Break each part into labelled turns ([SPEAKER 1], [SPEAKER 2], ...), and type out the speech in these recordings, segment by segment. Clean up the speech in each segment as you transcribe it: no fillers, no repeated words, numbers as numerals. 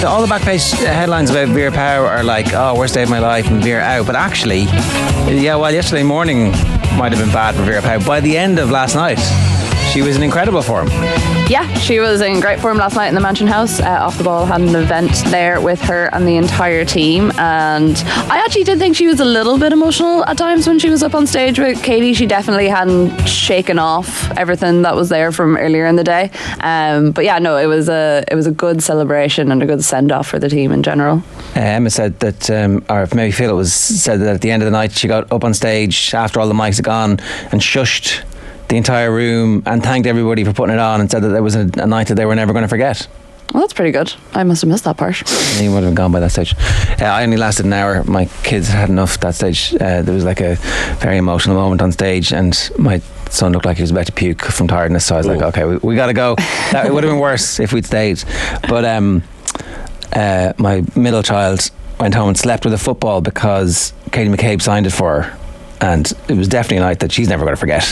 [SPEAKER 1] all the back page headlines about Vera Pauw are like, oh, worst day of my life and Vera out. But actually, while yesterday morning might have been bad for Vera Pauw, by the end of last night, she was in incredible form.
[SPEAKER 2] Yeah, she was in great form last night in the Mansion House. Off the Ball had an event there with her and the entire team, and I actually did think she was a little bit emotional at times when she was up on stage with Katie. She definitely hadn't shaken off everything that was there from earlier in the day. But yeah, no, it was a good celebration and a good send off for the team in general.
[SPEAKER 1] Emma said that, or maybe Phil said that at the end of the night she got up on stage after all the mics had gone and shushed the entire room and thanked everybody for putting it on and said that there was a night that they were never going to forget.
[SPEAKER 2] Well, that's pretty good. I must have missed that part.
[SPEAKER 1] You would have gone by that stage. I only lasted an hour. My kids had enough that stage. There was like a very emotional moment on stage, and my son looked like he was about to puke from tiredness, so I was like, okay, we got to go. It would have been worse if we'd stayed. But my middle child went home and slept with a football because Katie McCabe signed it for her. And it was definitely a night that she's never going to forget.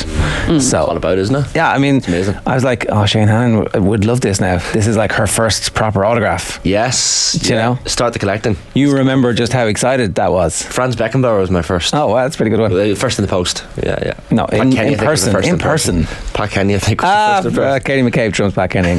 [SPEAKER 3] So all about, isn't it?
[SPEAKER 1] Yeah, I mean,
[SPEAKER 3] it's amazing.
[SPEAKER 1] I was like, oh, Shane Hannon would love this now. This is like her first proper autograph.
[SPEAKER 3] Yes.
[SPEAKER 1] You know?
[SPEAKER 3] Start the collecting.
[SPEAKER 1] You remember just how excited that was.
[SPEAKER 3] Franz Beckenbauer was my first.
[SPEAKER 1] Oh, wow, that's a pretty good one.
[SPEAKER 3] First in the post. Yeah.
[SPEAKER 1] No, in person. In person.
[SPEAKER 3] Pat Kenny, I think, was the first.
[SPEAKER 1] Katie McCabe trumps Pat Kenny.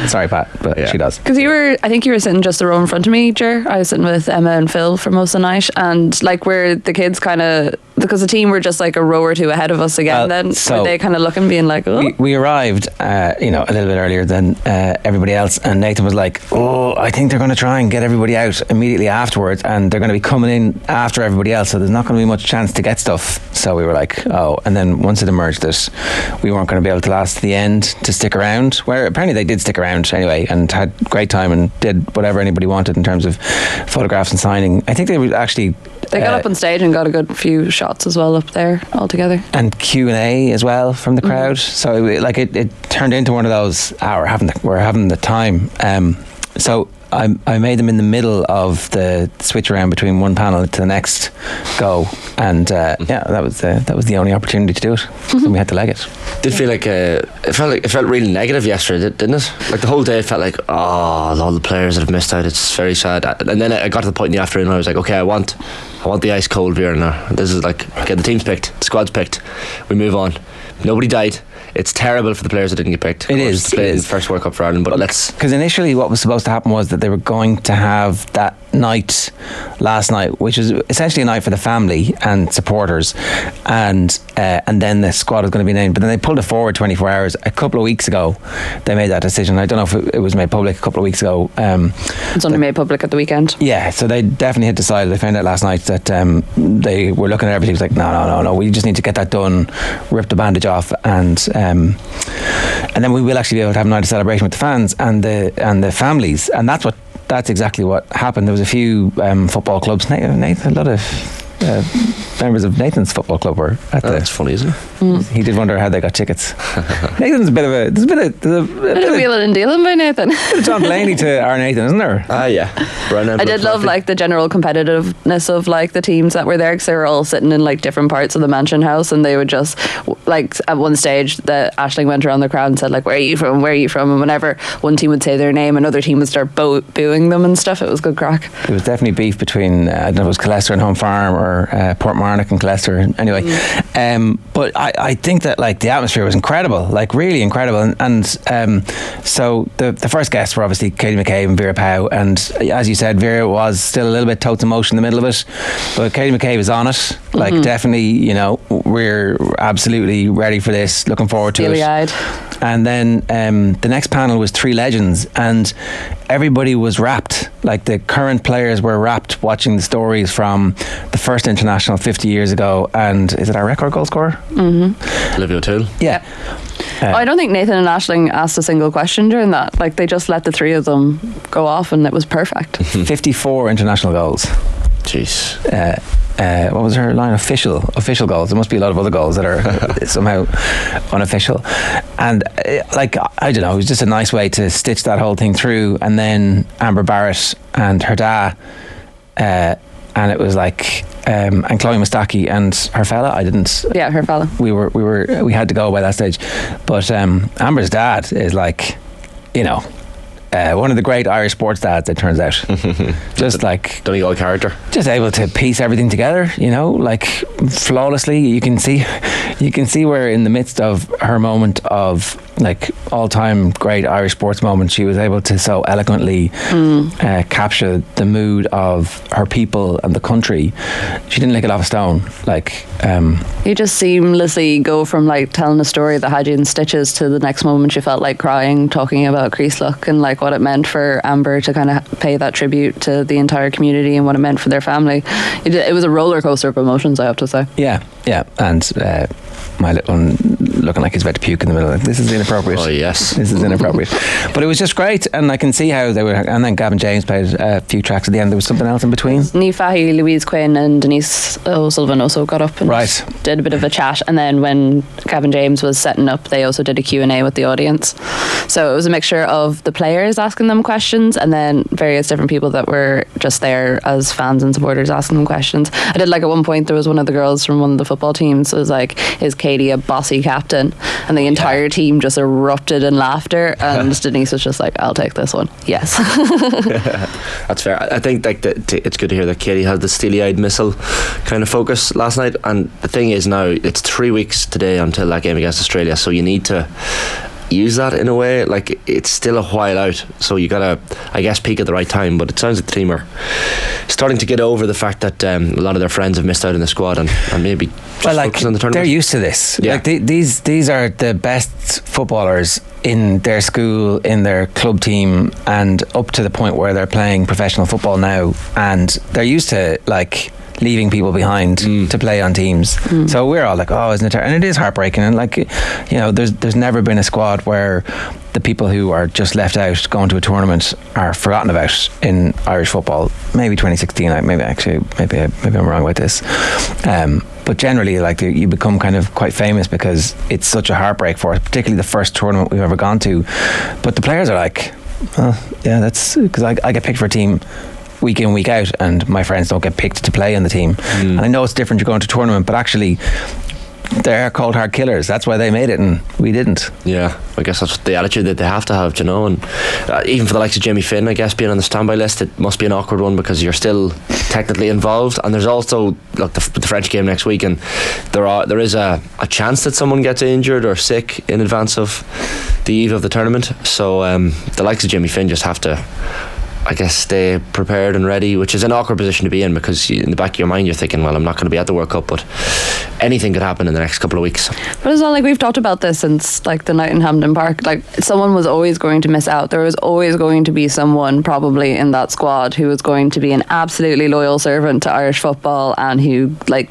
[SPEAKER 1] sorry, Pat, but she does.
[SPEAKER 2] Because I think you were sitting just a row in front of me, Ger. I was sitting with Emma and Phil for most of the night, and like where the kids kind of, because the team were just like a row or two ahead of us again, then were they kind of looking, being like, oh?
[SPEAKER 1] We arrived, a little bit earlier than everybody else, and Nathan was like, oh, I think they're going to try and get everybody out immediately afterwards, and they're going to be coming in after everybody else, so there's not going to be much chance to get stuff. So we were like, oh, and then once it emerged that we weren't going to be able to last to the end to stick around, where apparently they did stick around anyway and had a great time and did whatever anybody wanted in terms of photographs and signing. I think they were actually...
[SPEAKER 2] They got up on stage and got a good few shots as well up there altogether.
[SPEAKER 1] And Q&A as well from the crowd. So it turned into one of those, we're having the time. So I made them in the middle of the switch around between one panel to the next go, and that was the only opportunity to do it. And we had to leg it.
[SPEAKER 3] Did feel like it felt really negative yesterday, didn't it? Like the whole day it felt like, oh, all the players that have missed out, it's very sad. And then I got to the point in the afternoon where I was like, okay, I want the ice cold beer now. This is like, okay, the team's picked, the squad's picked, we move on. Nobody died. It's terrible for the players that didn't get picked.
[SPEAKER 1] It is.
[SPEAKER 3] Play in the first World Cup for Ireland, but let's...
[SPEAKER 1] Because initially what was supposed to happen was that they were going to have that night last night, which was essentially a night for the family and supporters, and then the squad was going to be named. But then they pulled it forward 24 hours. A couple of weeks ago, they made that decision. I don't know if it was made public a couple of weeks ago.
[SPEAKER 2] It's only made public at the weekend.
[SPEAKER 1] Yeah, so they definitely had decided. They found out last night that they were looking at everything. It was like, no, we just need to get that done, rip the bandage off, and then we will actually be able to have a night of celebration with the fans and the families, and that's exactly what happened. There was a few football clubs. Nathan, a lot of members of Nathan's football club were at
[SPEAKER 3] that's funny, isn't it?
[SPEAKER 1] He did wonder how they got tickets. Nathan's a bit of
[SPEAKER 2] wheeling and dealing by Nathan.
[SPEAKER 1] Bit of John Blaney to our Nathan, isn't there?
[SPEAKER 3] Yeah.
[SPEAKER 2] I did love like the general competitiveness of like the teams that were there, because they were all sitting in like different parts of the Mansion House, and they would just like at one stage Aisling went around the crowd and said like, where are you from, and whenever one team would say their name, another team would start booing them and stuff. It was good crack.
[SPEAKER 1] There was definitely beef between I don't know if it was Colester and Home Farm or Portmarnock and Colester anyway. But I think that like the atmosphere was incredible, like really incredible, and so the first guests were obviously Katie McCabe and Vera Pauw, and as you said, Vera was still a little bit totes emotion in the middle of it, but Katie McCabe is on it, like definitely, we're absolutely ready for this, looking forward to
[SPEAKER 2] Steely-eyed.
[SPEAKER 1] it. And then the next panel was three legends, and everybody was rapt. Like the current players were rapt watching the stories from the first international 50 years ago, and is it our record goal scorer?
[SPEAKER 3] Olivia O'Toole.
[SPEAKER 1] Yeah.
[SPEAKER 2] I don't think Nathan and Aisling asked a single question during that. Like they just let the three of them go off, and it was perfect.
[SPEAKER 1] 54 international goals.
[SPEAKER 3] Jeez.
[SPEAKER 1] What was her line? Official goals. There must be a lot of other goals that are somehow unofficial, and I don't know, it was just a nice way to stitch that whole thing through. And then Amber Barrett and her dad, and it was like and Chloe Mustaki and her fella. Her fella. We had to go by that stage, but Amber's dad is like, one of the great Irish sports dads, it turns out. Just like
[SPEAKER 3] Donegal character.
[SPEAKER 1] Just able to piece everything together, you know, like flawlessly. You can see where in the midst of her moment of like all-time great Irish sports moment, she was able to so eloquently capture the mood of her people and the country. She didn't lick it off a stone. Like
[SPEAKER 2] you just seamlessly go from like telling a story that had you in stitches to the next moment you felt like crying, talking about Creaslock and like what it meant for Amber to kind of pay that tribute to the entire community and what it meant for their family. It was a roller coaster of emotions, I have to say.
[SPEAKER 1] Yeah, and my little one looking like he's about to puke in the middle. This is inappropriate.
[SPEAKER 3] Oh yes,
[SPEAKER 1] this is inappropriate. But it was just great, and I can see how they were. And then Gavin James played a few tracks at the end. There was something else in between.
[SPEAKER 2] Niamh Fahey, Louise Quinn, and Denise O'Sullivan also got up and did a bit of a chat. And then when Gavin James was setting up, they also did a Q&A with the audience. So it was a mixture of the players asking them questions, and then various different people that were just there as fans and supporters asking them questions. I did like at one point there was one of the girls from one of the football teams. It was like, is Katie a bossy captain? And the entire team just erupted in laughter, and Denise was just like, I'll take this one. Yes.
[SPEAKER 3] That's fair. I think like it's good to hear that Katie had the steely-eyed missile kind of focus last night, and the thing is now it's 3 weeks today until that game against Australia, so you need to use that in a way. Like, it's still a while out, so you gotta, I guess, peak at the right time. But it sounds like the team are starting to get over the fact that a lot of their friends have missed out in the squad and maybe just focus on the tournament.
[SPEAKER 1] They're used to this.
[SPEAKER 3] Yeah.
[SPEAKER 1] Like these are the best footballers in their school, in their club team, and up to the point where they're playing professional football now, and they're used to like leaving people behind to play on teams. So we're all like, oh, isn't it terrible? And it is heartbreaking. And like, you know, there's never been a squad where the people who are just left out going to a tournament are forgotten about in Irish football. Maybe 2016, maybe I'm wrong about this. But generally, like, you become kind of quite famous because it's such a heartbreak for us, particularly the first tournament we've ever gone to. But the players are like, oh, yeah, that's because I get picked for a team week in, week out, and my friends don't get picked to play on the team. And I know it's different, you're going to a tournament, but actually they're cold hard killers. That's why they made it and we didn't.
[SPEAKER 3] Yeah, I guess that's the attitude that they have to have, you know. And even for the likes of Jamie Finn, I guess, being on the standby list, it must be an awkward one because you're still technically involved. And there's also the French game next week, and there is a chance that someone gets injured or sick in advance of the eve of the tournament. So the likes of Jamie Finn just have to, I guess, stay prepared and ready, which is an awkward position to be in because in the back of your mind you're thinking, well, I'm not going to be at the World Cup, but anything could happen in the next couple of weeks.
[SPEAKER 2] But it's not like we've talked about this since like the night in Hampden Park. Like, someone was always going to miss out. There was always going to be someone probably in that squad who was going to be an absolutely loyal servant to Irish football and who like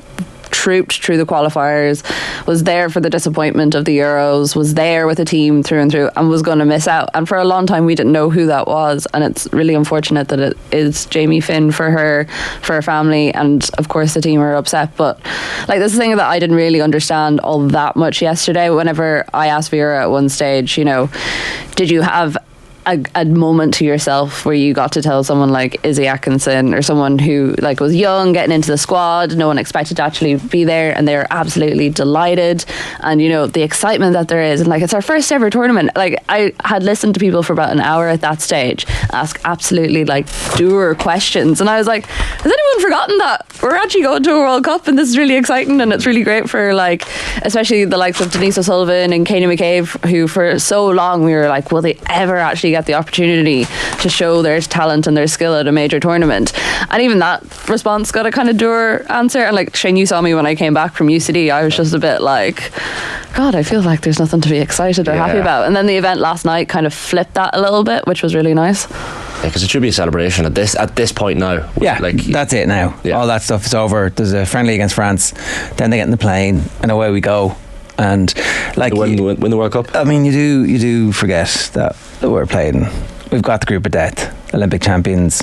[SPEAKER 2] trooped through the qualifiers, was there for the disappointment of the Euros, was there with the team through and through, and was going to miss out. And for a long time we didn't know who that was, and it's really unfortunate that it is Jamie Finn for her family, and of course the team are upset. But like, this is the thing that I didn't really understand all that much yesterday. Whenever I asked Vera at one stage, you know, did you have a moment to yourself where you got to tell someone like Izzy Atkinson or someone who like was young getting into the squad, no one expected to actually be there, and they're absolutely delighted, and you know the excitement that there is, and like it's our first ever tournament. Like, I had listened to people for about an hour at that stage ask absolutely like dour questions, and I was like, has anyone forgotten that we're actually going to a World Cup and this is really exciting, and it's really great for like especially the likes of Denise O'Sullivan and Katie McCabe, who for so long we were like, will they ever actually get the opportunity to show their talent and their skill at a major tournament? And even that response got a kind of dour answer. And like, Shane, you saw me when I came back from UCD, I was just a bit like, God, I feel like there's nothing to be excited or happy about. And then the event last night kind of flipped that a little bit, which was really nice.
[SPEAKER 3] Yeah, because it should be a celebration at this point now.
[SPEAKER 1] Yeah, like, that's it now. Yeah. All that stuff is over. There's a friendly against France, then they get in the plane and away we go. And like,
[SPEAKER 3] win the World Cup.
[SPEAKER 1] I mean, you do forget that we're playing. We've got the group of death, Olympic champions,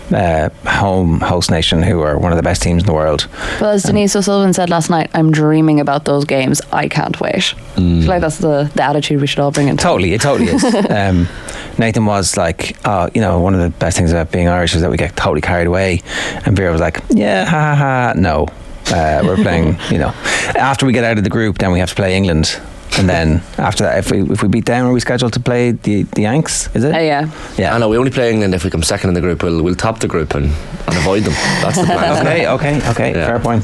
[SPEAKER 1] home host nation, who are one of the best teams in the world.
[SPEAKER 2] Well, as Denise O'Sullivan said last night, I'm dreaming about those games. I can't wait. I feel like that's the attitude we should all bring in.
[SPEAKER 1] Totally, it totally is. Nathan was like, you know, one of the best things about being Irish is that we get totally carried away. And Vera was like, yeah, ha ha ha, no. We're playing, you know, after we get out of the group, then we have to play England. And then after that, if we beat them, are we scheduled to play the Yanks? Is it?
[SPEAKER 2] Yeah.
[SPEAKER 3] I know we only play England if we come second in the group. We'll top the group and avoid them. That's the plan.
[SPEAKER 1] Okay.
[SPEAKER 3] Yeah.
[SPEAKER 1] Fair point.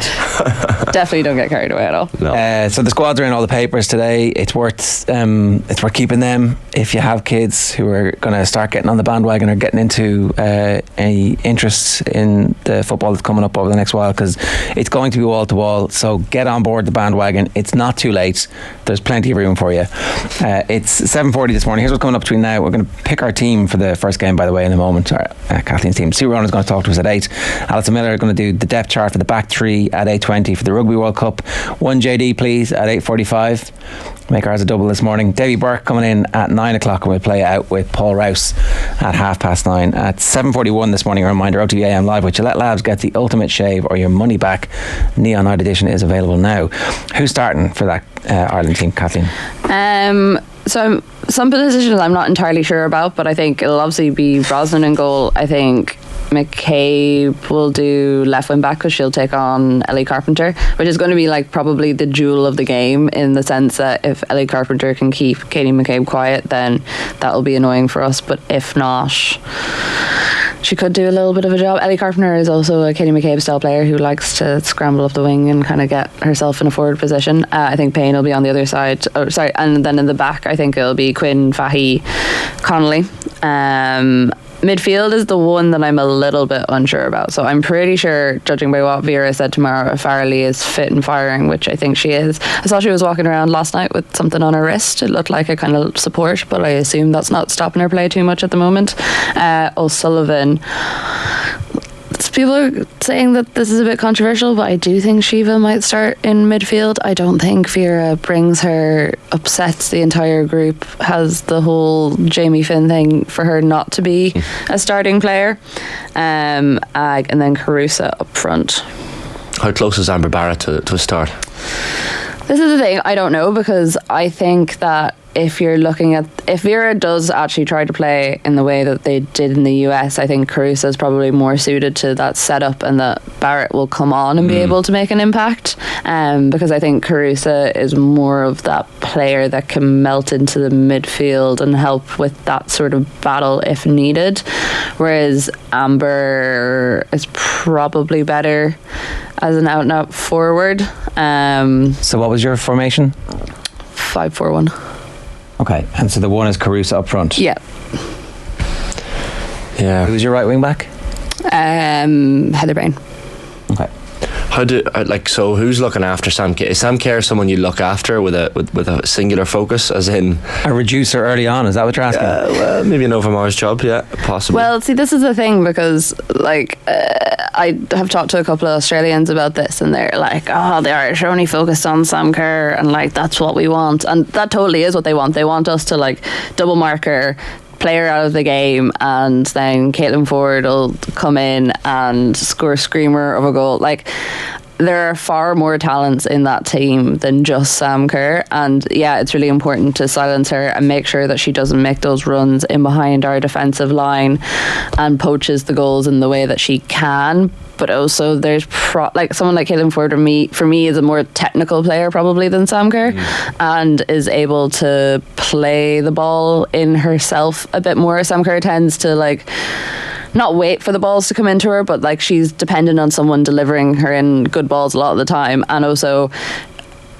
[SPEAKER 2] Definitely don't get carried away at all.
[SPEAKER 3] No.
[SPEAKER 1] So the squads are in all the papers today. It's worth keeping them if you have kids who are going to start getting on the bandwagon or getting into any interest in the football that's coming up over the next while, because it's going to be wall to wall. So get on board the bandwagon. It's not too late. There's plenty of room for you. It's 7:40 this morning. Here's what's coming up between now. We're going to pick our team for the first game, by the way, in a moment. Kathleen's team. Tyrone is going to talk to us at 8. Alison Miller is going to do the depth chart for the back three at 8:20 for the Rugby World Cup. 1 JD please at 8:45. Make ours a double this morning. Davy Burke coming in at 9 o'clock, and we'll play out with Paul Rouse at 9:30. At 7:41 this morning, a reminder, OTB AM Live with Gillette Labs gets the ultimate shave or your money back. Neon Night Edition is available now. Who's starting for that Ireland team, Kathleen?
[SPEAKER 2] So some positions I'm not entirely sure about, but I think it'll obviously be Brosnan in goal. I think McCabe will do left wing back because she'll take on Ellie Carpenter, which is going to be like probably the jewel of the game, in the sense that if Ellie Carpenter can keep Katie McCabe quiet, then that'll be annoying for us. But if not, she could do a little bit of a job. Ellie Carpenter is also a Katie McCabe style player who likes to scramble up the wing and kind of get herself in a forward position. I think Payne will be on the other side. And then in the back, I think it'll be Quinn, Fahey, Connolly. Midfield is the one that I'm a little bit unsure about. So I'm pretty sure, judging by what Vera said tomorrow, if Farrelly is fit and firing, which I think she is. I saw she was walking around last night with something on her wrist. It looked like a kind of support, but I assume that's not stopping her play too much at the moment. O'Sullivan. People are saying that this is a bit controversial, but I do think Shiva might start in midfield. I don't think Vera brings her, upsets the entire group, has the whole Jamie Finn thing for her not to be a starting player. And then Carusa up front.
[SPEAKER 3] How close is Amber Barrett to a start?
[SPEAKER 2] This is the thing, I don't know, because I think that if Vera does actually try to play in the way that they did in the US, I think Carusa is probably more suited to that setup, and that Barrett will come on and be able to make an impact, because I think Carusa is more of that player that can melt into the midfield and help with that sort of battle if needed, whereas Amber is probably better as an out-and-out forward.
[SPEAKER 1] So what was your formation?
[SPEAKER 2] 5-4-1.
[SPEAKER 1] Okay, and so the one is Carusa up front.
[SPEAKER 2] Yeah.
[SPEAKER 1] Who's your right wing back?
[SPEAKER 2] Heather Bain.
[SPEAKER 1] Okay.
[SPEAKER 3] So who's looking after Sam Kerr? Is Sam Kerr someone you look after with a singular focus, as in
[SPEAKER 1] a reducer early on? Is that what you're asking?
[SPEAKER 3] Well, maybe an Overmars job, possibly.
[SPEAKER 2] Well, see, this is the thing, because I have talked to a couple of Australians about this, and they're like, oh, the Irish are only focused on Sam Kerr, and like that's what we want, and that totally is what they want. They want us to like double mark her, play her out of the game, and then Caitlin Ford will come in and score a screamer of a goal. Like, there are far more talents in that team than just Sam Kerr, and it's really important to silence her and make sure that she doesn't make those runs in behind our defensive line and poaches the goals in the way that she can. But also there's someone like Caitlin Ford for me is a more technical player probably than Sam Kerr, and is able to play the ball in herself a bit more. Sam Kerr tends to not wait for the balls to come into her, but she's dependent on someone delivering her in good balls a lot of the time, and also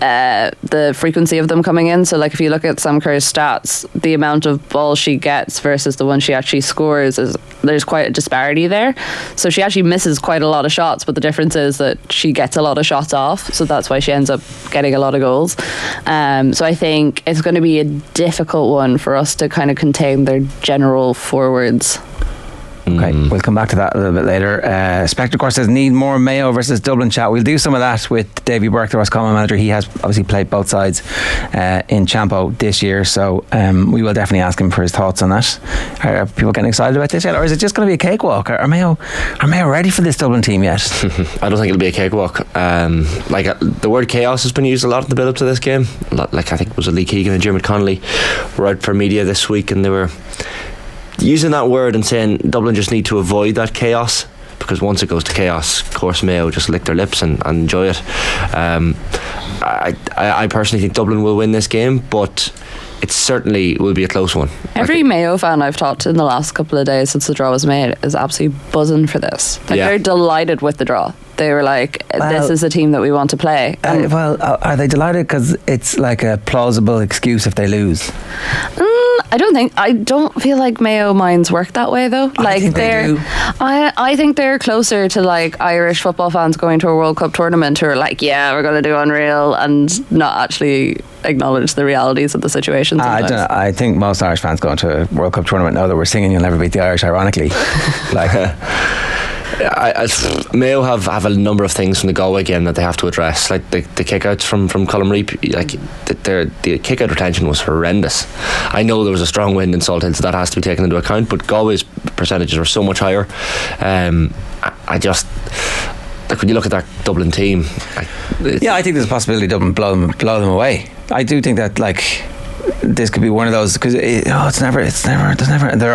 [SPEAKER 2] the frequency of them coming in. So if you look at Sam Kerr's stats, the amount of balls she gets versus the one she actually scores, there's quite a disparity there. So she actually misses quite a lot of shots, but the difference is that she gets a lot of shots off, so that's why she ends up getting a lot of goals. So I think it's going to be a difficult one for us to kind of contain their general forwards.
[SPEAKER 1] Okay, we'll come back to that a little bit later. Spectre, of course, says need more Mayo versus Dublin chat. We'll do some of that with Davy Burke, the Roscommon manager. He has obviously played both sides in Champo this year, so we will definitely ask him for his thoughts on that. Are people getting excited about this yet, or is it just going to be a cakewalk? Are Mayo ready for this Dublin team yet?
[SPEAKER 3] I don't think it'll be a cakewalk. The word chaos has been used a lot in the build up to this game. I think it was Lee Keegan and Dermot Connolly were out for media this week, and they were using that word and saying Dublin just need to avoid that chaos. because once it goes to chaos, of course Mayo just lick their lips and enjoy it. I personally think Dublin will win this game, but it certainly will be a close one.
[SPEAKER 2] Every Mayo fan I've talked to in the last couple of days since the draw was made is absolutely buzzing for this. They're delighted with the draw. They were like, this is a team that we want to play.
[SPEAKER 1] Are they delighted because it's like a plausible excuse if they lose?
[SPEAKER 2] I don't feel like Mayo minds work that way though.
[SPEAKER 1] I think they do.
[SPEAKER 2] I think they're closer to like Irish football fans going to a World Cup tournament who are like, yeah, we're going to do unreal, and not actually acknowledge the realities of the situation.
[SPEAKER 1] I don't know. I think most Irish fans going to a World Cup tournament know that we're singing "You'll Never Beat the Irish," ironically.
[SPEAKER 3] Mayo have a number of things from the Galway game that they have to address, like the kickouts from Colm Reap. Like the kickout retention was horrendous. I know there was a strong wind in Salt Hill, so that has to be taken into account, but Galway's percentages were so much higher. I just, like, when you look at that Dublin team, I
[SPEAKER 1] think there's a possibility Dublin blow them away. I do think that, like, this could be one of those, because there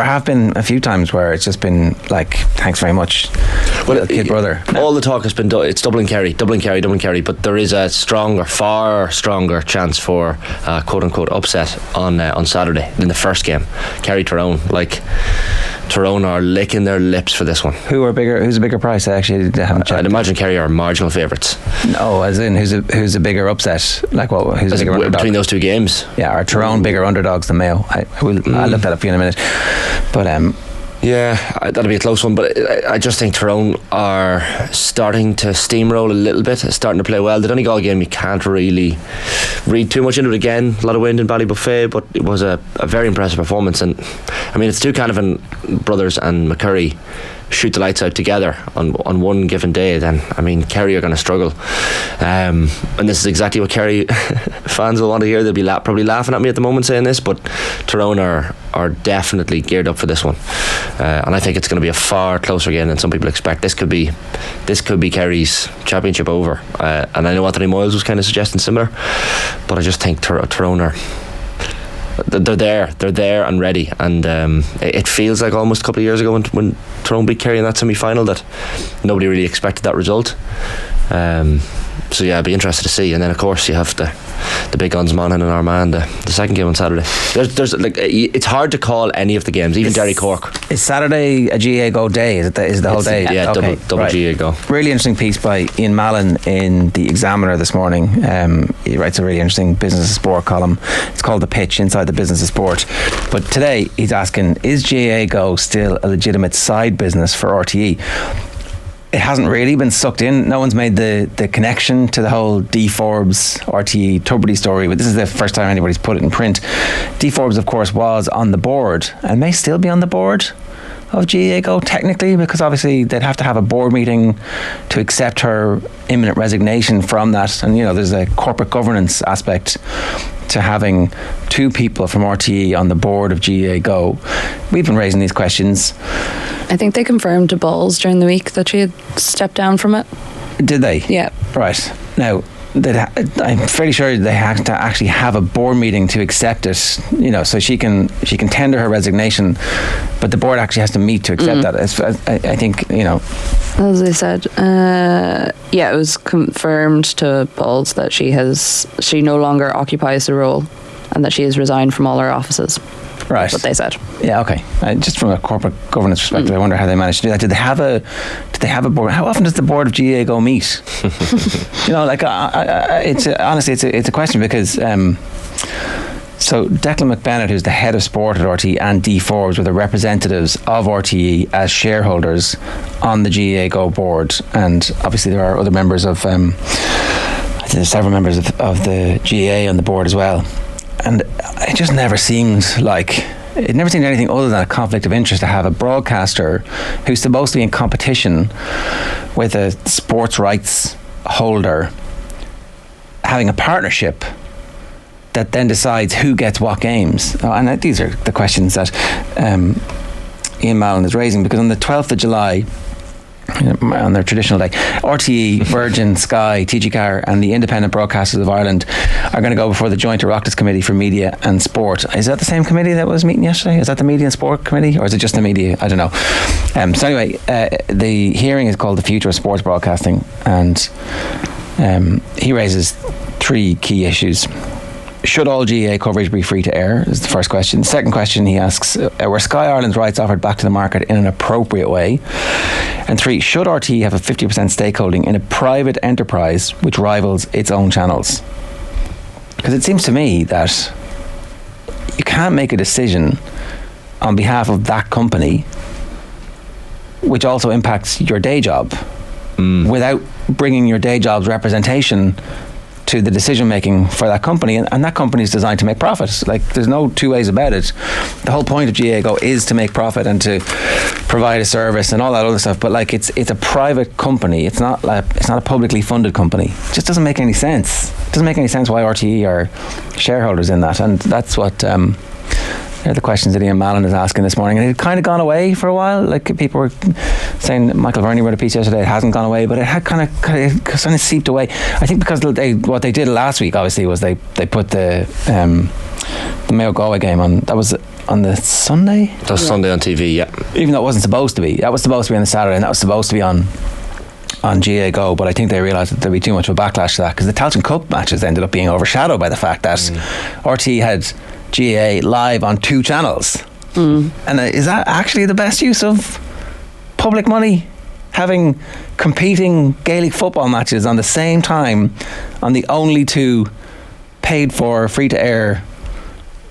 [SPEAKER 1] have been a few times where it's just been like, thanks very much, kid brother.
[SPEAKER 3] All the talk has been it's Dublin Kerry, but there is a far stronger chance for quote unquote upset on Saturday in the first game. Kerry Tyrone, like, Tyrone are licking their lips for this one.
[SPEAKER 1] Who's a bigger price? I actually haven't checked.
[SPEAKER 3] I'd imagine Kerry are marginal favourites.
[SPEAKER 1] No, as in who's a bigger upset? Like what? Who's a bigger underdog
[SPEAKER 3] between those two games?
[SPEAKER 1] Yeah, are Tyrone bigger underdogs than Mayo? I'll look that up for you in a minute. But
[SPEAKER 3] yeah, that'll be a close one, but I just think Tyrone are starting to steamroll a little bit, starting to play well. The Donegal game, you can't really read too much into it. Again, a lot of wind in Ballybuffet, but it was a very impressive performance. And I mean, it's two Canavan brothers and McCurry shoot the lights out together on one given day, then I mean Kerry are going to struggle, and this is exactly what Kerry fans will want to hear. They'll be probably laughing at me at the moment saying this, but Tyrone are definitely geared up for this one, and I think it's going to be a far closer game than some people expect. This could be Kerry's championship over, and I know Anthony Moyles was kind of suggesting similar, but I just think Tyrone are, they're there and ready, and it feels like almost a couple of years ago when Tyrone beat Kerry in that semi-final that nobody really expected that result. So yeah, I'd be interested to see. And then of course you have the big guns, Monaghan and Armagh, the second game on Saturday. There's like, it's hard to call any of the games, even Derry Cork.
[SPEAKER 1] Is Saturday a GAGO day? Is it the whole day?
[SPEAKER 3] Yeah, okay, double right. GAGO.
[SPEAKER 1] Really interesting piece by Ian Mallon in the Examiner this morning. He writes a really interesting business of sport column. It's called The Pitch, inside the business of sport. But today he's asking, is GAGO still a legitimate side business for RTE? It hasn't really been sucked in. No one's made the connection to the whole D Forbes RTE Tubridy story, but this is the first time anybody's put it in print. D Forbes, of course, was on the board and may still be on the board of GAGO technically, because obviously they'd have to have a board meeting to accept her imminent resignation from that. And there's a corporate governance aspect to having two people from RTE on the board of GAGO. We've been raising these questions.
[SPEAKER 2] I think they confirmed to Balls during the week that she had stepped down from it.
[SPEAKER 1] Did they?
[SPEAKER 2] Yeah.
[SPEAKER 1] Right. Now, I'm fairly sure they have to actually have a board meeting to accept it, so she can tender her resignation, but the board actually has to meet to accept that. I think,
[SPEAKER 2] as they said, it was confirmed to Balls that she no longer occupies the role and that she has resigned from all her offices.
[SPEAKER 1] Right.
[SPEAKER 2] That's what they said.
[SPEAKER 1] Yeah, okay. Just from a corporate governance perspective, I wonder how they managed to do that. Did they have a board? How often does the board of GAGO meet? It's honestly, it's a question, because so Declan McBennett, who's the head of sport at RTE, and D Forbes were the representatives of RTE as shareholders on the GAGO board, and obviously there are other members of I think there's several members of the GAA on the board as well. And it just never seemed anything other than a conflict of interest to have a broadcaster who's supposed to be in competition with a sports rights holder having a partnership that then decides who gets what games. And these are the questions that Ian Mallon is raising, because on the 12th of July, on their traditional day, RTE, Virgin, Sky, TG4 and the Independent Broadcasters of Ireland are going to go before the Joint Oireachtas Committee for Media and Sport. Is that the same committee that was meeting yesterday? Is that the Media and Sport Committee, or is it just the Media? I don't know. So anyway, the hearing is called The Future of Sports Broadcasting, and he raises 3 key issues. Should all GAA coverage be free to air, is the first question. The second question he asks, were Sky Ireland's rights offered back to the market in an appropriate way? And 3, should RTE have a 50% stakeholding in a private enterprise which rivals its own channels? Because it seems to me that you can't make a decision on behalf of that company which also impacts your day job without bringing your day job's representation to the decision making for that company, and that company is designed to make profit. Like, there's no two ways about it. The whole point of GAGO is to make profit and to provide a service and all that other stuff. But like, it's a private company. It's not a publicly funded company. It just doesn't make any sense. It doesn't make any sense why RTE are shareholders in that, and that's what. They're the questions that Ian Mallon is asking this morning, and it had kind of gone away for a while. Like, people were saying, Michael Verney wrote a piece yesterday, it hasn't gone away, but it had kind of seeped away. I think because what they did last week, obviously, was they put the Mayo Galway game on. That was on the Sunday.
[SPEAKER 3] That was Sunday on TV, yeah.
[SPEAKER 1] Even though it wasn't supposed to be. That was supposed to be on the Saturday, and that was supposed to be on GAGO, but I think they realised that there'd be too much of a backlash to that, because the Tailteann Cup matches ended up being overshadowed by the fact that RTE had GAA live on 2 channels. And is that actually the best use of public money? Having competing Gaelic football matches on the same time on the only 2 paid for free to air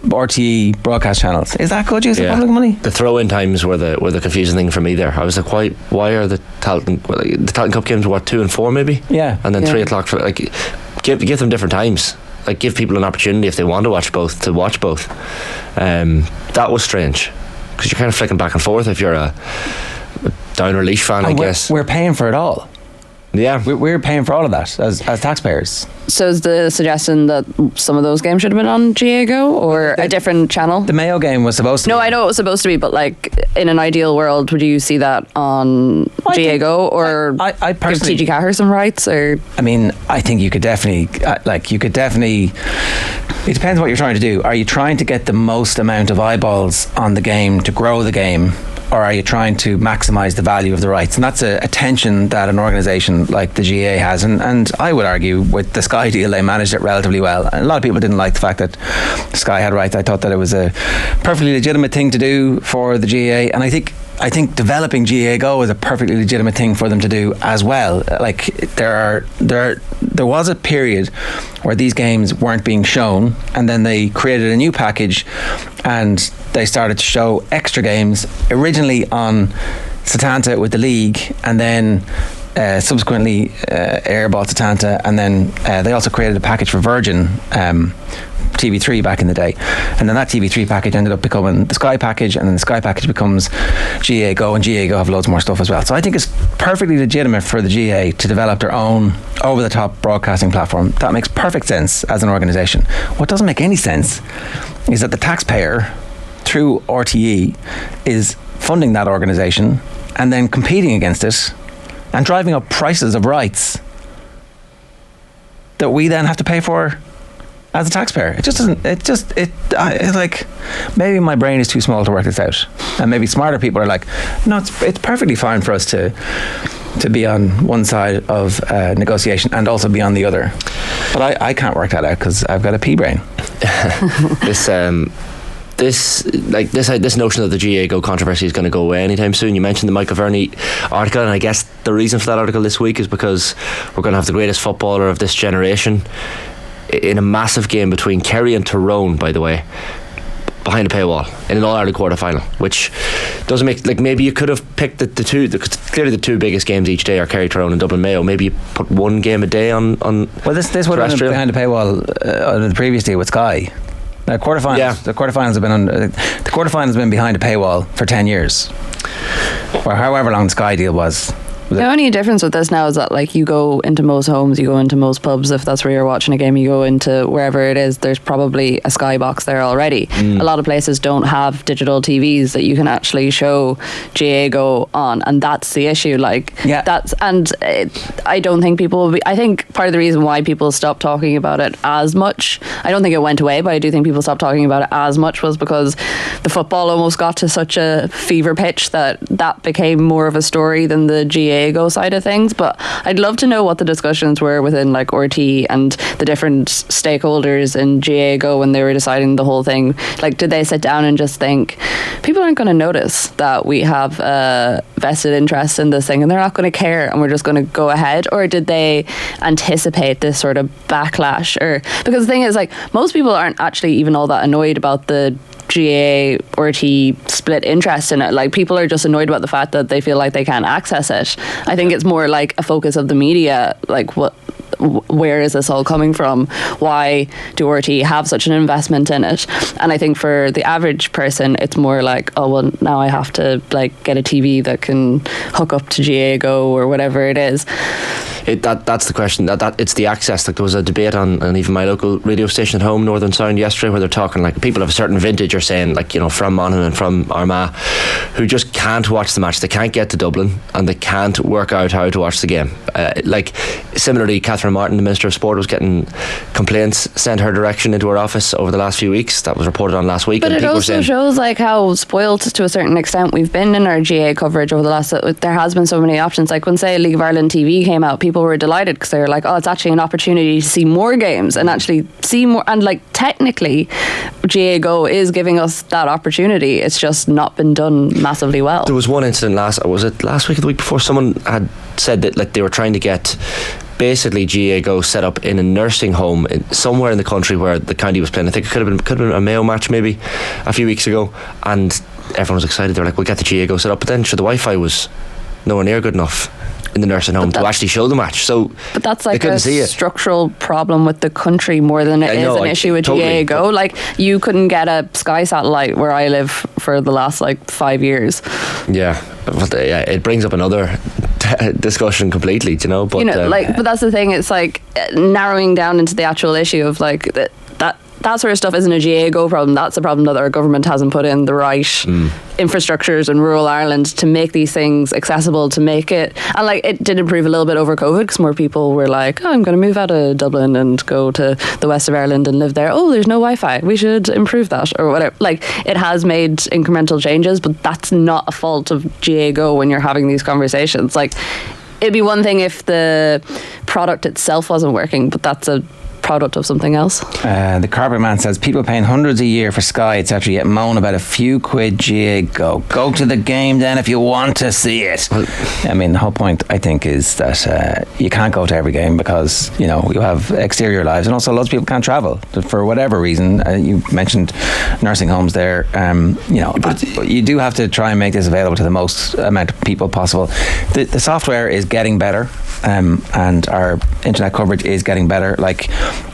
[SPEAKER 1] RTE broadcast channels. Is that good use of public money?
[SPEAKER 3] The throw-in times were the confusing thing for me there. I was like, why are the Tailteann Cup games, what, 2 and 4 maybe?
[SPEAKER 1] Yeah.
[SPEAKER 3] And then 3 o'clock for, like, give them different times. Like, give people an opportunity if they want to watch both, to watch both. That was strange, because you're kind of flicking back and forth if you're a Downer Leash fan, I guess.
[SPEAKER 1] We're paying for it all.
[SPEAKER 3] Yeah,
[SPEAKER 1] we're paying for all of that as taxpayers.
[SPEAKER 2] So is the suggestion that some of those games should have been on GAGO or a different channel?
[SPEAKER 1] The Mayo game was supposed to be.
[SPEAKER 2] No, I know it was supposed to be, but like, in an ideal world, would you see that on GAGO, or
[SPEAKER 1] I personally
[SPEAKER 2] give TG Cahir some rights? Or
[SPEAKER 1] I mean, I think you could definitely it depends what you're trying to do. Are you trying to get the most amount of eyeballs on the game to grow the game, or are you trying to maximise the value of the rights? And that's a tension that an organisation like the GAA has, and I would argue with the Sky deal they managed it relatively well. And a lot of people didn't like the fact that Sky had rights. I thought that it was a perfectly legitimate thing to do for the GAA, and I think developing GAGO is a perfectly legitimate thing for them to do as well. Like, there was a period where these games weren't being shown, and then they created a new package and they started to show extra games, originally on Setanta with the league, and then subsequently airball Setanta, and then they also created a package for Virgin TV3 back in the day, and then that TV3 package ended up becoming the Sky package, and then the Sky package becomes GAGO, and GAGO have loads more stuff as well. So I think it's perfectly legitimate for the GAA to develop their own over-the-top broadcasting platform. That makes perfect sense as an organisation. What doesn't make any sense is that the taxpayer, through RTE, is funding that organisation and then competing against it and driving up prices of rights that we then have to pay for as a taxpayer. It just doesn't. It's like, maybe my brain is too small to work this out, and maybe smarter people are like, no, it's perfectly fine for us to be on one side of negotiation and also be on the other. But I can't work that out because I've got a pea brain. This notion that the GAGO controversy is going to go away anytime soon. You mentioned the Michael Verney article, and I guess the reason for that article this week is because we're going to have the greatest footballer of this generation in a massive game between Kerry and Tyrone, by the way, behind a paywall in an All-Ireland quarter-final, which doesn't make, like, maybe you could have picked the two, clearly the 2 biggest games each day are Kerry, Tyrone and Dublin Mayo. Maybe you put 1 game a day on well, this would have been behind a paywall under the previous deal with Sky. Now, the quarterfinals have been behind a paywall for 10 years, or however long the Sky deal was.
[SPEAKER 2] The only difference with this now is that like you go into most homes, you go into most pubs, if that's where you're watching a game, you go into wherever it is, there's probably a Sky box there already. A lot of places don't have digital TVs that you can actually show GAGO on, and that's the issue. Like I don't think people will be, I think part of the reason why people stopped talking about it as much, I don't think it went away, but I do think people stopped talking about it as much, was because the football almost got to such a fever pitch that became more of a story than the GAGO side of things. But I'd love to know what the discussions were within like RT and the different stakeholders in GAGO when they were deciding the whole thing. Like, did they sit down and just think people aren't going to notice that we have a vested interest in this thing and they're not going to care and we're just going to go ahead? Or did they anticipate this sort of backlash? Or because the thing is, like, most people aren't actually even all that annoyed about the GA RT split interest in it. Like, people are just annoyed about the fact that they feel like they can't access it. I think it's more like a focus of the media, like where is this all coming from? Why do RT have such an investment in it? And I think for the average person, it's more like, oh well, now I have to like get a TV that can hook up to GAGO or whatever it is.
[SPEAKER 3] That's the question. That it's the access. Like, there was a debate on even my local radio station at home, Northern Sound, yesterday, where they're talking like people of a certain vintage are saying, like, you know, from Monaghan and from Armagh, who just can't watch the match. They can't get to Dublin and they can't work out how to watch the game. Like, similarly, Catherine Martin, the Minister of Sport, was getting complaints sent her direction into her office over the last few weeks. That was reported on last week.
[SPEAKER 2] But it also shows like how spoiled to a certain extent we've been in our GA coverage over the last. There has been so many options. Like when, say, League of Ireland TV came out, people were delighted because they were like, oh, it's actually an opportunity to see more games and actually see more. And like, technically, GAGO is giving us that opportunity. It's just not been done massively well.
[SPEAKER 3] There was one incident last week or the week before? Someone had said that like they were trying to get basically GAGO set up in a nursing home somewhere in the country where the county was playing. I think it could have been a Mayo match maybe a few weeks ago, and everyone was excited. They were like, we'll get the GAGO set up, but then the Wi-Fi was nowhere near good enough in the nursing home to actually show the match. So,
[SPEAKER 2] but that's like a structural problem with the country more than it is an issue with totally, GAGO. Like, you couldn't get a Sky satellite where I live for the last like 5 years.
[SPEAKER 3] Yeah, but it brings up another discussion completely, you know. But
[SPEAKER 2] but that's the thing. It's like narrowing down into the actual issue of like that sort of stuff isn't a GAGO problem. That's a problem that our government hasn't put in the right infrastructures in rural Ireland to make these things accessible, to make it. And like, it did improve a little bit over COVID because more people were like, oh, I'm going to move out of Dublin and go to the west of Ireland and live there. Oh, there's no Wi-Fi. We should improve that or whatever. Like, it has made incremental changes, but that's not a fault of GAGO when you're having these conversations. Like, it'd be one thing if the product itself wasn't working, but that's a product of something else.
[SPEAKER 1] The Carpet Man says people paying hundreds a year for Sky, etc., yet moan about a few quid GAGO. Go to the game then if you want to see it. I mean, the whole point, I think, is that you can't go to every game because, you know, you have exterior lives, and also lots of people can't travel for whatever reason. You mentioned nursing homes there. You know, but you do have to try and make this available to the most amount of people possible. The software is getting better, and our internet coverage is getting better. Like,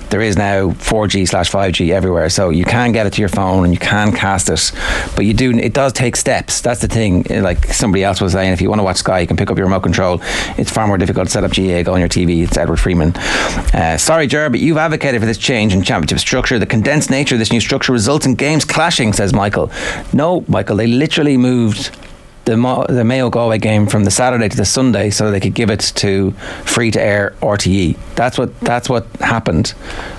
[SPEAKER 1] there is now 4G/5G everywhere, so you can get it to your phone and you can cast it, but it does take steps. That's the thing. Like somebody else was saying, if you want to watch Sky, you can pick up your remote control. It's far more difficult to set up GAGO on your TV. It's Edward Freeman. Sorry, Ger, but you've advocated for this change in championship structure. The condensed nature of this new structure results in games clashing, says Michael. No, Michael, they literally moved the Mayo Galway game from the Saturday to the Sunday so they could give it to free to air RTE. That's what happened.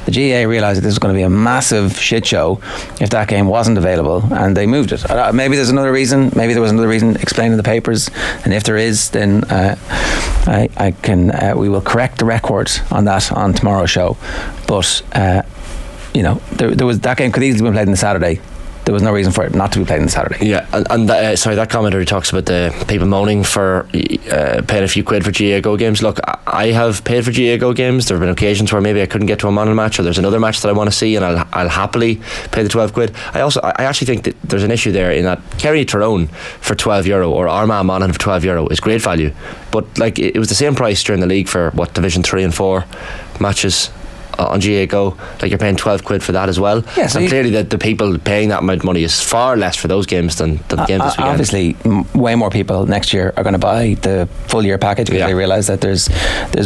[SPEAKER 1] The GAA realised that this was going to be a massive shit show if that game wasn't available, and they moved it. Maybe there's another reason. Maybe there was another reason explained in the papers, and if there is, then we will correct the record on that on tomorrow's show. But you know, there was that game could easily have been played on the Saturday. There was no reason for it not to be played on Saturday. Yeah,
[SPEAKER 3] and that commenter talks about the people moaning for paying a few quid for GAGO games. Look, I have paid for GAGO games. There have been occasions where maybe I couldn't get to a Monaghan match, or there's another match that I want to see, and I'll happily pay the 12 quid. I actually think that there's an issue there in that Kerry Tyrone for €12 or Armagh Monaghan for €12 is great value, but like it was the same price during the league for Division 3 and 4 matches on GAGO, like you're paying 12 quid for that as well.
[SPEAKER 1] Yeah, so
[SPEAKER 3] and clearly the people paying that amount of money is far less for those games than the games this weekend.
[SPEAKER 1] Obviously, way more people next year are going to buy the full year package because they realise that there's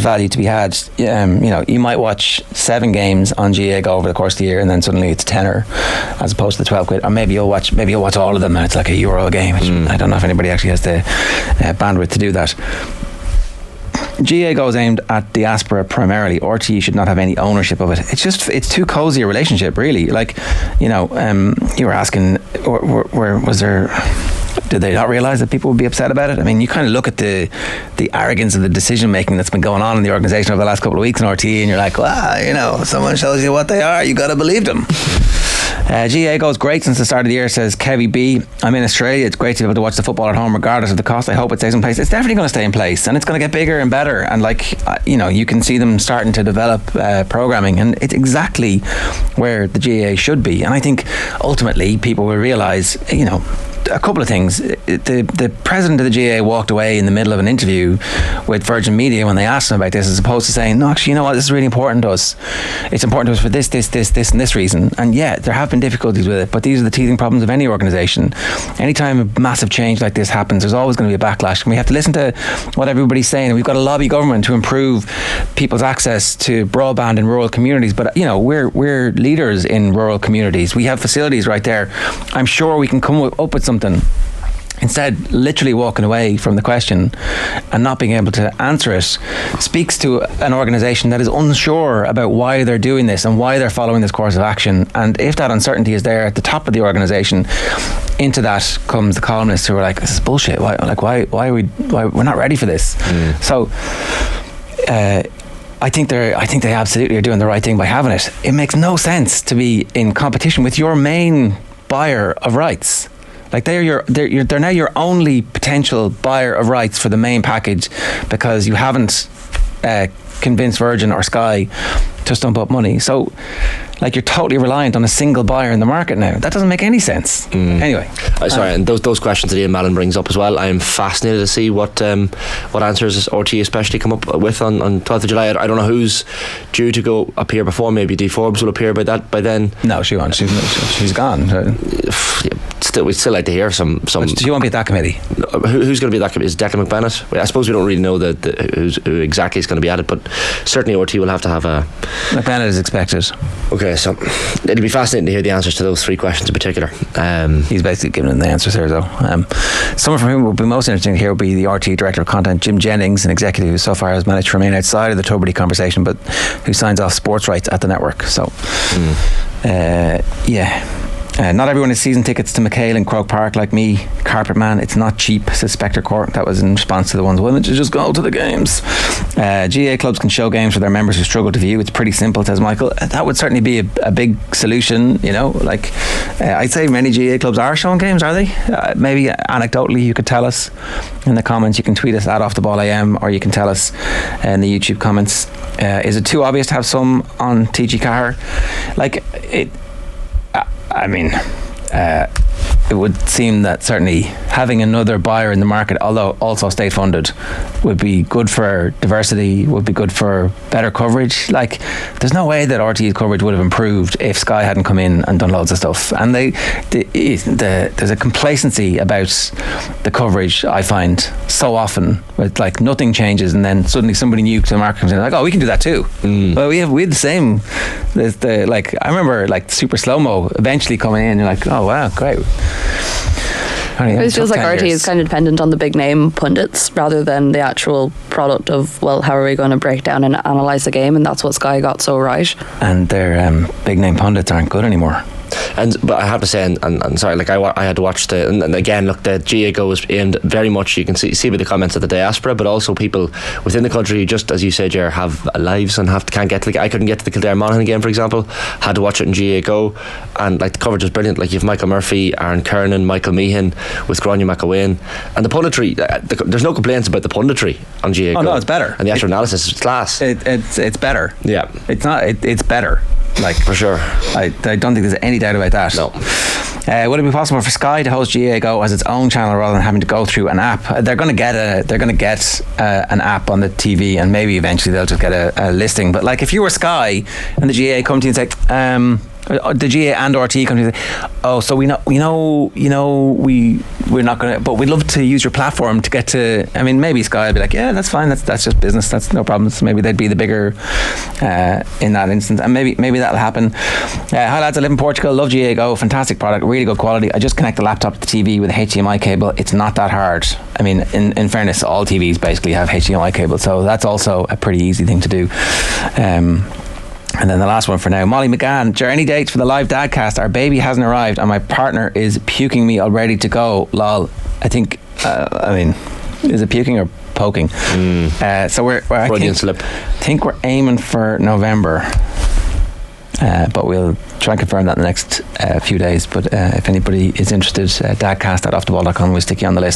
[SPEAKER 1] value to be had. You might watch 7 games on GAGO over the course of the year, and then suddenly it's tenner as opposed to the 12 quid. Or maybe you'll watch all of them, and it's like €1 a game. I don't know if anybody actually has the bandwidth to do that. GAGO is aimed at diaspora primarily. RTE should not have any ownership of it. It's too cozy a relationship, really. Like, you were asking, did they not realise that people would be upset about it? I mean, you kind of look at the arrogance of the decision making that's been going on in the organisation over the last couple of weeks in RTE, and you're like, well, someone shows you what they are, you got to believe them. GAGO is great since the start of the year, says Kevy B. I'm in Australia. It's great to be able to watch the football at home regardless of the cost. I hope it stays in place. It's definitely going to stay in place, and it's going to get bigger and better, and you can see them starting to develop programming, and it's exactly where the GAA should be. And I think ultimately people will realise, a couple of things. The president of the GAA walked away in the middle of an interview with Virgin Media when they asked him about this, as opposed to saying, no, actually, you know what, this is really important to us. It's important to us for this, and this reason. And yeah, there have been difficulties with it, but these are the teething problems of any organisation. Anytime a massive change like this happens, there's always going to be a backlash, and we have to listen to what everybody's saying. We've got to lobby government to improve people's access to broadband in rural communities, but we're leaders in rural communities. We have facilities right there. I'm sure we can come up with something. Instead, literally walking away from the question and not being able to answer it speaks to an organisation that is unsure about why they're doing this and why they're following this course of action. And if that uncertainty is there at the top of the organisation, into that comes the columnists who are like, this is bullshit. Why are we're not ready for this? So I think they absolutely are doing the right thing by having it. It makes no sense to be in competition with your main buyer of rights. Like they're now your only potential buyer of rights for the main package, because you haven't convinced Virgin or Sky to stump up money. So like you're totally reliant on a single buyer in the market now. That doesn't make any sense. Anyway,
[SPEAKER 3] sorry, and those questions that Ian Mallon brings up as well, I am fascinated to see what answers RTE especially come up with on 12th of July. I don't know who's due to go appear before. Maybe Dee Forbes will appear by then.
[SPEAKER 1] No, she won't. She's gone.
[SPEAKER 3] We'd still like to hear some.
[SPEAKER 1] She won't be at that committee.
[SPEAKER 3] Who's going to be at that committee? Is Declan McBennett? I suppose we don't really know who exactly is going to be at it, but certainly RTE will have to have a.
[SPEAKER 1] McBennett is expected.
[SPEAKER 3] Okay, so it'll be fascinating to hear the answers to those 3 questions in particular.
[SPEAKER 1] He's basically given them the answers there, though. Someone from whom will be most interesting here will be the RTE Director of Content, Jim Jennings, an executive who so far has managed to remain outside of the Tubridy conversation, but who signs off sports rights at the network. So, not everyone has season tickets to McHale in Croke Park like me. Carpet man, it's not cheap, says Spectre Cork. That was in response to the ones willing to just go to the games. GA clubs can show games for their members who struggle to view. It's pretty simple, says Michael. That would certainly be a big solution, I'd say many GA clubs are showing games, are they? Maybe anecdotally you could tell us in the comments. You can tweet us at OffTheBallAM, or you can tell us in the YouTube comments. Is it too obvious to have some on TG Cahir? It would seem that certainly having another buyer in the market, although also state funded, would be good for diversity, would be good for better coverage. There's no way that RTE's coverage would have improved if Sky hadn't come in and done loads of stuff. And there's a complacency about the coverage, I find, so often, with nothing changes and then suddenly somebody new to the market comes in we can do that too. Well, we have the same. I remember Super Slow-Mo eventually coming in, and you're like, oh wow, great.
[SPEAKER 2] It feels like RTE is kind of dependent on the big name pundits rather than the actual product of, how are we going to break down and analyse the game, and that's what Sky got so right. And
[SPEAKER 1] their big name pundits aren't good anymore.
[SPEAKER 3] But I have to say, and sorry, I had to watch and again, look, the GAGO was aimed very much, you can see with the comments of the diaspora, but also people within the country who, just as you said, Ger, have lives and can't get to I couldn't get to the Kildare Monaghan game, for example, had to watch it in GAGO, and the coverage was brilliant. You've Michael Murphy, Aaron Kernan, Michael Meehan with Grania McAwain, and the punditry, there's no complaints about the punditry on GAGO.
[SPEAKER 1] Oh no, it's better,
[SPEAKER 3] and the actual analysis is class.
[SPEAKER 1] It's better.
[SPEAKER 3] Yeah,
[SPEAKER 1] it's not. It's better. Like,
[SPEAKER 3] For sure.
[SPEAKER 1] I don't think there's any doubt about that.
[SPEAKER 3] No.
[SPEAKER 1] Would it be possible for Sky to host GAGO as its own channel rather than having to go through an app? They're going to get an app on the TV, and maybe eventually they'll just get a listing. But like, if you were Sky and the GAA come to you and say, the GA and RT come to you and say, oh, so we're not going to, but we'd love to use your platform to get to. I mean, maybe Sky would be like, yeah, that's fine. That's just business. That's no problem. So maybe they'd be the bigger in that instance, and maybe that'll happen. Hi lads, I live in Portugal. Love GAGO. Fantastic product. Really good quality. I just connect the laptop to the TV with a HDMI cable. It's not that hard. I mean, in fairness, all TVs basically have HDMI cable, so that's also a pretty easy thing to do. And then the last one for now, Molly McGann. Ger, any dates for the live dadcast? Our baby hasn't arrived and my partner is puking me all ready to go. Lol. I think, is it puking or poking? So we're
[SPEAKER 3] Freudian slip.
[SPEAKER 1] I think we're aiming for November. But we'll try and confirm that in the next few days. But if anybody is interested, dadcast@offtheball.com, we'll stick you on the list.